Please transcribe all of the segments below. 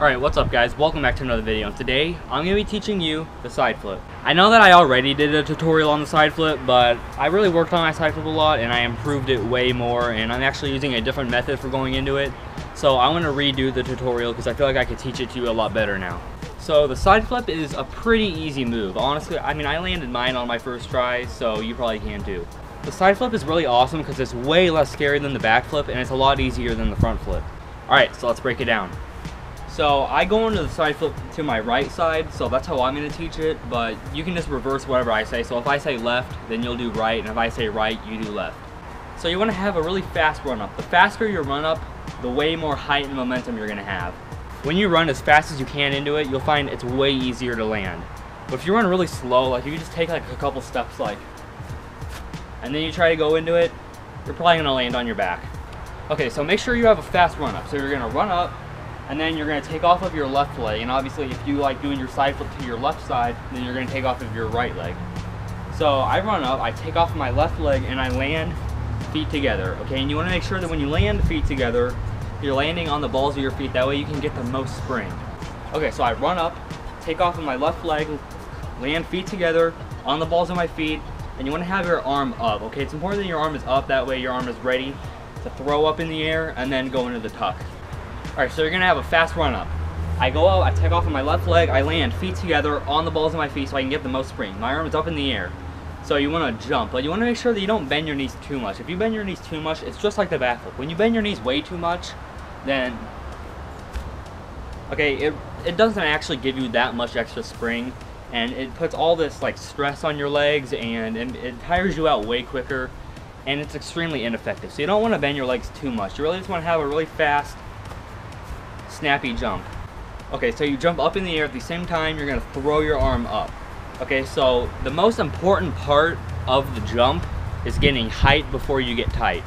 Alright, what's up guys? Welcome back to another video, and today I'm going to be teaching you the side flip. I know that I already did a tutorial on the side flip, but I really worked on my side flip a lot and I improved it way more, and I'm actually using a different method for going into it. So I want to redo the tutorial because I feel like I could teach it to you a lot better now. So the side flip is a pretty easy move. Honestly, I mean, I landed mine on my first try, so you probably can too. The side flip is really awesome because it's way less scary than the back flip and it's a lot easier than the front flip. Alright, so let's break it down. So I go into the side flip to my right side, so that's how I'm going to teach it, but you can just reverse whatever I say. So if I say left, then you'll do right, and if I say right, you do left. So you want to have a really fast run up. The faster you run up, the way more height and momentum you're going to have. When you run as fast as you can into it, you'll find it's way easier to land. But if you run really slow, like you just take like a couple steps and then you try to go into it, you're probably going to land on your back. Okay, so make sure you have a fast run up. So you're going to run up, and then you're going to take off of your left leg, and obviously if you like doing your side flip to your left side, then you're going to take off of your right leg. So I run up, I take off of my left leg, and I land feet together, okay? And you want to make sure that when you land feet together, you're landing on the balls of your feet, that way you can get the most spring. Okay, so I run up, take off of my left leg, land feet together on the balls of my feet, and you want to have your arm up, okay? It's important that your arm is up, that way your arm is ready to throw up in the air and then go into the tuck. Alright, so you're going to have a fast run up. I go out, I take off of my left leg, I land feet together on the balls of my feet so I can get the most spring. My arm is up in the air. So you want to jump, but you want to make sure that you don't bend your knees too much. If you bend your knees too much, it's just like the back flip. When you bend your knees way too much, then okay, it doesn't actually give you that much extra spring, and it puts all this like stress on your legs, and it tires you out way quicker, and it's extremely ineffective. So you don't want to bend your legs too much. You really just want to have a really fast, snappy jump. Okay, so you jump up in the air at the same time you're going to throw your arm up. Okay, so the most important part of the jump is getting height before you get tight.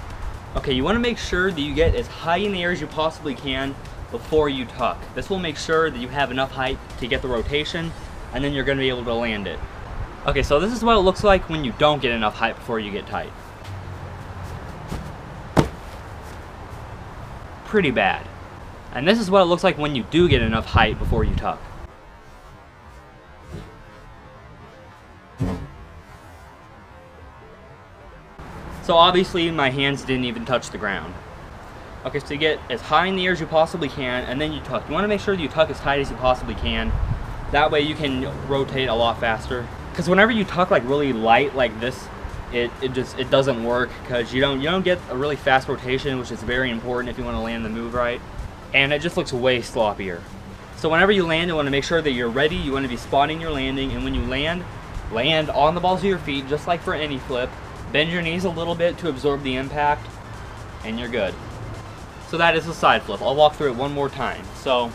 Okay, you want to make sure that you get as high in the air as you possibly can before you tuck. This will make sure that you have enough height to get the rotation, and then you're going to be able to land it. Okay, so this is what it looks like when you don't get enough height before you get tight. Pretty bad. And this is what it looks like when you do get enough height before you tuck. So obviously my hands didn't even touch the ground. Okay, so you get as high in the air as you possibly can, and then you tuck. You want to make sure that you tuck as tight as you possibly can. That way you can rotate a lot faster. Because whenever you tuck like really light like this, it doesn't work, because you don't get a really fast rotation, which is very important if you want to land the move right. And it just looks way sloppier. So whenever you land, you want to make sure that you're ready. You want to be spotting your landing, and when you land on the balls of your feet, just like for any flip. Bend your knees a little bit to absorb the impact, and you're good. So that is the side flip. I'll walk through it one more time. So,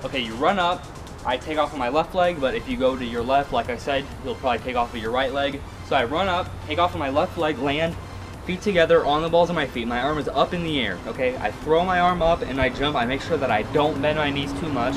okay, you run up. I take off of my left leg, but if you go to your left, like I said, you'll probably take off of your right leg. So I run up, take off of my left leg, land feet together on the balls of my feet. My arm is up in the air, okay? I throw my arm up and I jump. I make sure that I don't bend my knees too much.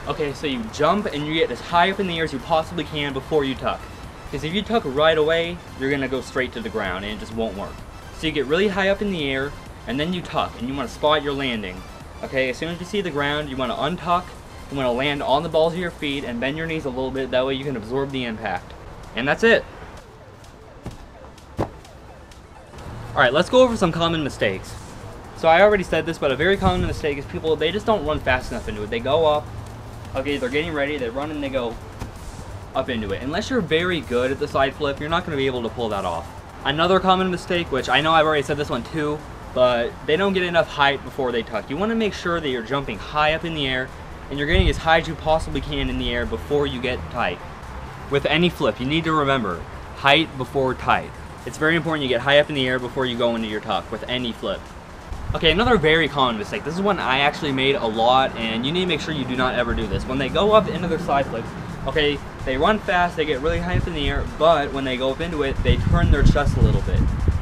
Okay, so you jump and you get as high up in the air as you possibly can before you tuck. Because if you tuck right away, you're going to go straight to the ground and it just won't work. So you get really high up in the air and then you tuck and you want to spot your landing. Okay, as soon as you see the ground, you want to untuck, you want to land on the balls of your feet and bend your knees a little bit, that way you can absorb the impact. And that's it. Alright, let's go over some common mistakes. So I already said this, but a very common mistake is people, they just don't run fast enough into it. They go up, okay, they're getting ready, they run and they go up into it. Unless you're very good at the side flip, you're not going to be able to pull that off. Another common mistake, which I know I've already said this one too, but they don't get enough height before they tuck. You want to make sure that you're jumping high up in the air and you're getting as high as you possibly can in the air before you get tight. With any flip, you need to remember, height before tight. It's very important you get high up in the air before you go into your tuck with any flip. Okay, another very common mistake. This is one I actually made a lot, and you need to make sure you do not ever do this. When they go up into their side flips, okay, they run fast, they get really high up in the air, but when they go up into it, they turn their chest a little bit.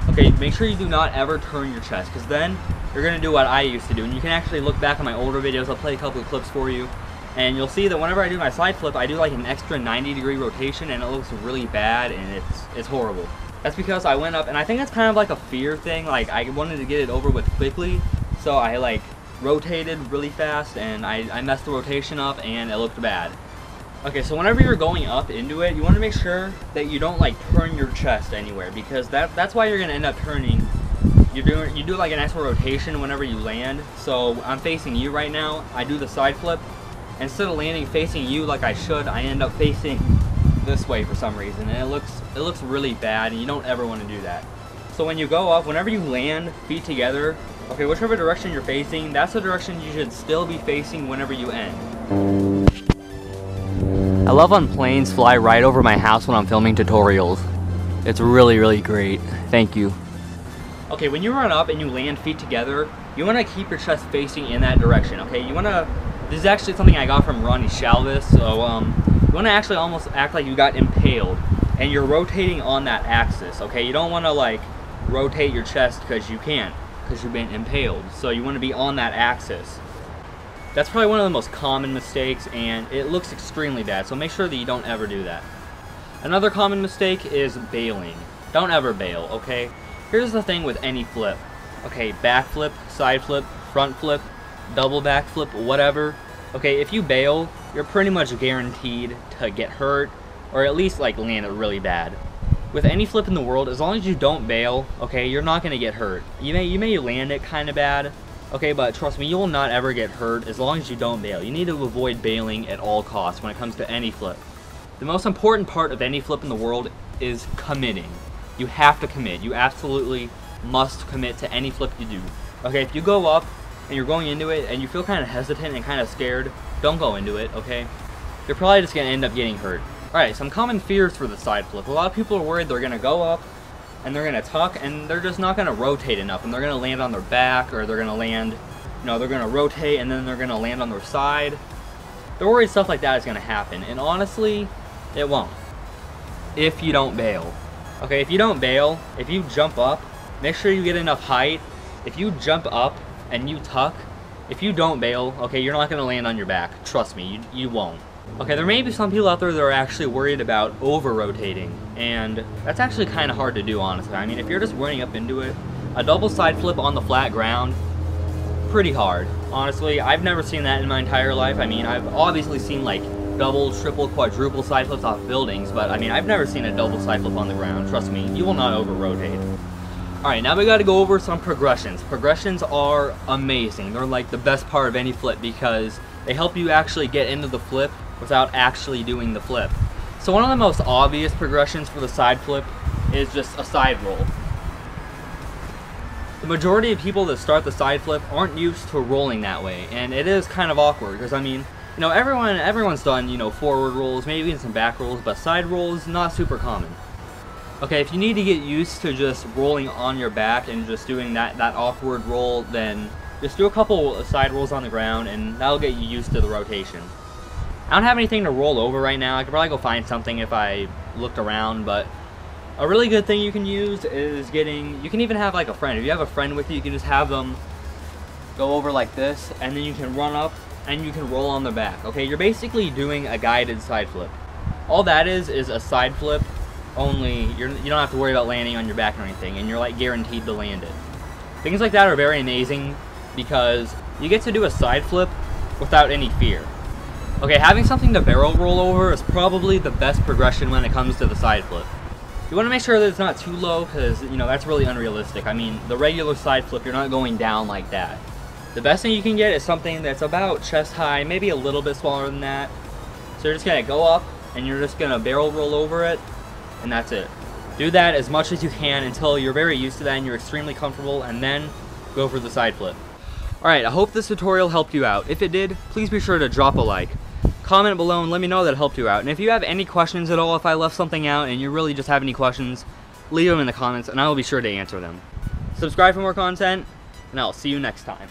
Okay, make sure you do not ever turn your chest, because then you're going to do what I used to do. And you can actually look back on my older videos. I'll play a couple of clips for you, and you'll see that whenever I do my side flip, I do like an extra 90-degree rotation, and it looks really bad, and it's horrible. That's because I went up, and I think that's kind of like a fear thing. Like, I wanted to get it over with quickly, so I like rotated really fast, and I messed the rotation up and it looked bad. Okay, so whenever you're going up into it, you want to make sure that you don't like turn your chest anywhere, because that's why you're gonna end up turning. You do like an extra rotation whenever you land. So I'm facing you right now. I do the side flip. Instead of landing facing you like I should, I end up facing this way for some reason, and it looks really bad, and you don't ever want to do that. So when you go up, whenever you land feet together, okay, whichever direction you're facing, that's the direction you should still be facing whenever you end. I love when planes fly right over my house when I'm filming tutorials. It's really, really great. Thank you. Okay, when you run up and you land feet together, you want to keep your chest facing in that direction, okay? This is actually something I got from Ronnie Shalvis, so you want to actually almost act like you got impaled, and you're rotating on that axis, okay? You don't want to like rotate your chest because you can't, because you've been impaled, so you want to be on that axis. That's probably one of the most common mistakes, and it looks extremely bad, so make sure that you don't ever do that. Another common mistake is bailing. Don't ever bail, okay? Here's the thing with any flip. Okay, back flip, side flip, front flip, double back flip, whatever. Okay, if you bail, you're pretty much guaranteed to get hurt, or at least like land it really bad. With any flip in the world, as long as you don't bail, okay, you're not gonna get hurt. You may land it kind of bad, okay, but trust me, you will not ever get hurt as long as you don't bail. You need to avoid bailing at all costs when it comes to any flip. The most important part of any flip in the world is committing. You have to commit. You absolutely must commit to any flip you do. Okay, if you go up and you're going into it and you feel kind of hesitant and kind of scared, don't go into it, okay? You're probably just gonna end up getting hurt. Alright, some common fears for the side flip. A lot of people are worried they're gonna go up and they're gonna tuck and they're just not gonna rotate enough, and they're gonna land on their back, or they're gonna land, they're gonna rotate and then they're gonna land on their side. They're worried stuff like that is gonna happen, and honestly, it won't. If you don't bail. Okay, if you don't bail, if you jump up, make sure you get enough height. If you jump up and you tuck, if you don't bail, okay, you're not gonna land on your back. Trust me, you won't. Okay, there may be some people out there that are actually worried about over-rotating, and that's actually kind of hard to do, honestly. I mean, if you're just running up into it, a double side flip on the flat ground, pretty hard. Honestly, I've never seen that in my entire life. I mean, I've obviously seen like double, triple, quadruple side flips off buildings, but I mean, I've never seen a double side flip on the ground. Trust me, you will not over-rotate. Alright, now we gotta go over some progressions. Progressions are amazing. They're like the best part of any flip because they help you actually get into the flip without actually doing the flip. So one of the most obvious progressions for the side flip is just a side roll. The majority of people that start the side flip aren't used to rolling that way, and it is kind of awkward because, I mean, everyone's done, forward rolls, maybe even some back rolls, but side rolls, not super common. Okay, if you need to get used to just rolling on your back and just doing that awkward roll, then just do a couple side rolls on the ground and that'll get you used to the rotation. I don't have anything to roll over right now. I could probably go find something if I looked around, but a really good thing you can use is you can even have like a friend. If you have a friend with you, you can just have them go over like this, and then you can run up and you can roll on their back. Okay, you're basically doing a guided side flip. All that is a side flip, only you don't have to worry about landing on your back or anything, and you're like guaranteed to land it. Things like that are very amazing because you get to do a side flip without any fear. Okay, having something to barrel roll over is probably the best progression when it comes to the side flip. You want to make sure that it's not too low because, that's really unrealistic. I mean, the regular side flip, you're not going down like that. The best thing you can get is something that's about chest high, maybe a little bit smaller than that. So you're just going to go up and you're just going to barrel roll over it, and that's it. Do that as much as you can until you're very used to that and you're extremely comfortable, and then go for the side flip. Alright, I hope this tutorial helped you out. If it did, please be sure to drop a like. Comment below and let me know that it helped you out. And if you have any questions at all, if I left something out and you really just have any questions, leave them in the comments and I will be sure to answer them. Subscribe for more content, and I'll see you next time.